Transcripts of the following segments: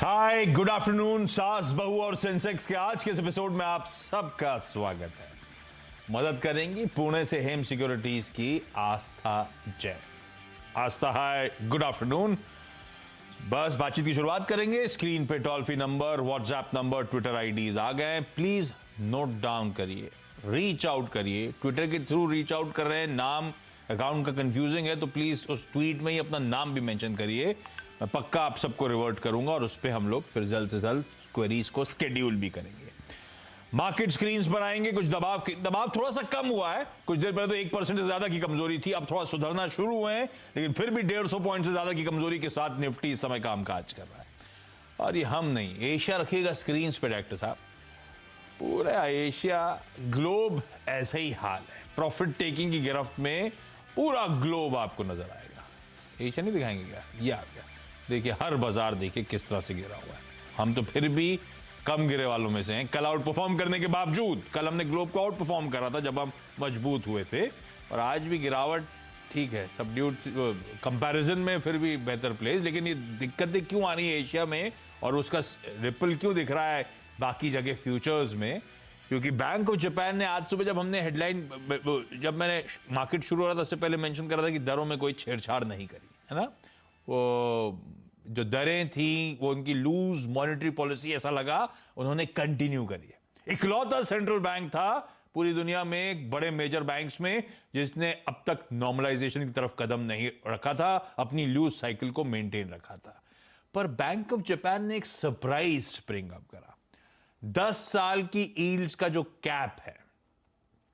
हाय, good afternoon. सास, बहू और सेंसेक्स के आज के इस एपिसोड में आप सबका स्वागत है। मदद करेंगी पुणे से हेम सिक्योरिटीज की Aastha Jain. Aastha, hi, good afternoon. बस बातचीत की शुरुआत करेंगे। स्क्रीन पे toll free number, WhatsApp number, Twitter IDs आ गए। प्लीज नोट डाउन करिए, रीच आउट करिए। ट्विटर के थ्रू रीच आउट कर रहे हैं, नाम अकाउंट का कंफ्यूजिंग है तो प्लीज उस ट्वीट में ही अपना नाम भी मेंशन करिए। मैं पक्का आप सबको रिवर्ट करूंगा और उस पर हम लोग फिर जल्द से जल्द क्वेरीज को स्केड्यूल भी करेंगे। मार्केट स्क्रीन्स पर आएंगे। कुछ दबाव थोड़ा सा कम हुआ है। कुछ देर पहले तो 1% से ज्यादा की कमजोरी थी, अब थोड़ा सुधरना शुरू हुए हैं, लेकिन फिर भी 150 पॉइंट से ज्यादा की कमजोरी के साथ निफ्टी इस समय कामकाज कर रहा है। और ये हम नहीं, एशिया रखिएगा स्क्रीन पे डायरेक्टर साहब। पूरा एशिया ग्लोब ऐसा ही हाल है। प्रॉफिट टेकिंग की गिरफ्त में पूरा ग्लोब आपको नजर आएगा। एशिया नहीं दिखाएंगे क्या? ये आ गया। देखिए हर बाजार देखिए किस तरह से गिरा हुआ है। हम तो फिर भी कम गिरे वालों में से हैं। कल आउट परफॉर्म करने के बावजूद, कल हमने ग्लोब को आउट परफॉर्म करा था जब हम मजबूत हुए थे, और आज भी गिरावट ठीक है, सबड्यूड कंपैरिजन में फिर भी बेहतर प्लेस। लेकिन ये दिक्कतें क्यों आ रही है एशिया में और उसका रिपल क्यों दिख रहा है बाकी जगह फ्यूचर्स में? क्योंकि बैंक ऑफ जापान ने आज सुबह, जब हमने हेडलाइन, जब मैंने मार्केट शुरू हो रहा था उससे पहले मेंशन कर रहा था कि दरों में कोई छेड़छाड़ नहीं करी है ना। वो जो दरें थी वो उनकी लूज मॉनेटरी पॉलिसी, ऐसा लगा उन्होंने कंटिन्यू करी है। इकलौता सेंट्रल बैंक था पूरी दुनिया में बड़े मेजर बैंक्स में जिसने अब तक नॉर्मलाइजेशन की तरफ कदम नहीं रखा था, अपनी लूज साइकिल को मेंटेन रखा था। पर बैंक ऑफ जापान ने एक सरप्राइज स्प्रिंग अप करा। 10 साल की यील्ड्स का जो कैप है,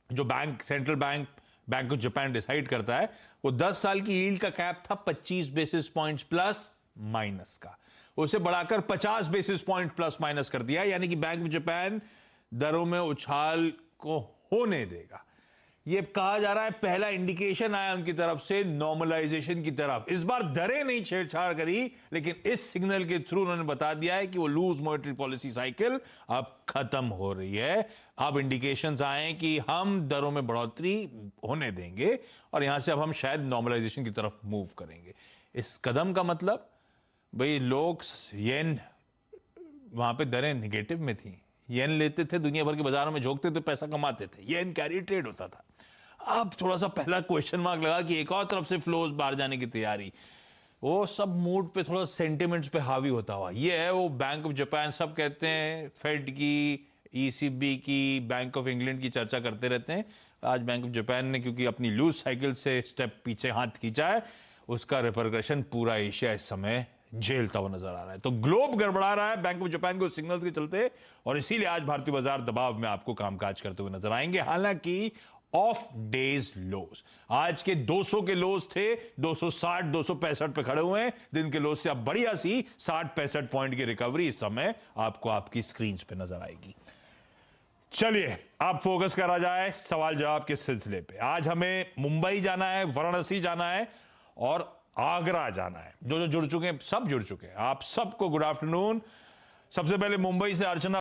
जो central bank of Japan decide करता है, वो 10 साल की यील्ड का कैप था 25 बेसिस पॉइंट्स प्लस माइनस का। उसे बढ़ाकर 50 बेसिस पॉइंट प्लस माइनस कर दिया। यानी कि बैंक ऑफ जापान दरों में उछाल को होने देगा। यह कहा जा रहा है पहला इंडिकेशन आया उनकी तरफ से नॉर्मलाइजेशन की तरफ। इस बार दरें नहीं छेड़छाड़ करी, लेकिन इस सिग्नल के थ्रू उन्होंने बता दिया है कि वो लूज मॉनेटरी पॉलिसी साइकिल अब खत्म हो रही है। अब इंडिकेशंस आए कि हम दरों में बढ़ोतरी होने देंगे और यहां से अब हम शायद नॉर्मलाइजेशन की तरफ मूव करेंगे। इस कदम का मतलब, भाई लोग येन, वहां पे दरें निगेटिव में थी, येन लेते थे, दुनिया भर के बाजारों में झोंकते थे, पैसा कमाते थे, येन कैरी ट्रेड होता था। अब थोड़ा सा पहला क्वेश्चन मार्क लगा कि एक और तरफ से फ्लोज बाहर जाने की तैयारी। वो सब मूड पे, थोड़ा सेंटिमेंट्स पे हावी होता हुआ ये है। वो बैंक ऑफ जापान, सब कहते हैं फेड की, ईसीबी की, बैंक ऑफ इंग्लैंड की चर्चा करते रहते हैं। आज बैंक ऑफ जापान ने क्योंकि अपनी लूज साइकिल से स्टेप पीछे हाथ खींचा है, उसका रिपरकशन पूरा एशिया इस समय झेलता हुआ नजर आ रहा है। तो ग्लोब गड़बड़ा रहा है बैंक ऑफ जापान को सिग्नल्स के चलते, और इसीलिए आज भारतीय बाजार दबाव में आपको कामकाज करते हुए नजर आएंगे। हालांकि ऑफ डेज लोज, आज के 200 के लोज थे 260 265 पे खड़े हुए हैं। दिन के लोज से अब बढ़िया सी 60-65 पॉइंट की रिकवरी इस समय आपको आपकी स्क्रीन पे नजर आएगी। चलिए अब फोकस करा जाए सवाल जवाब के सिलसिले पे। आज हमें मुंबई जाना है, वाराणसी जाना है और आगरा जाना है। जो जो जुड़ चुके हैं, सब जुड़ चुके हैं, आप सबको गुड आफ्टरनून। सबसे पहले मुंबई से अर्चना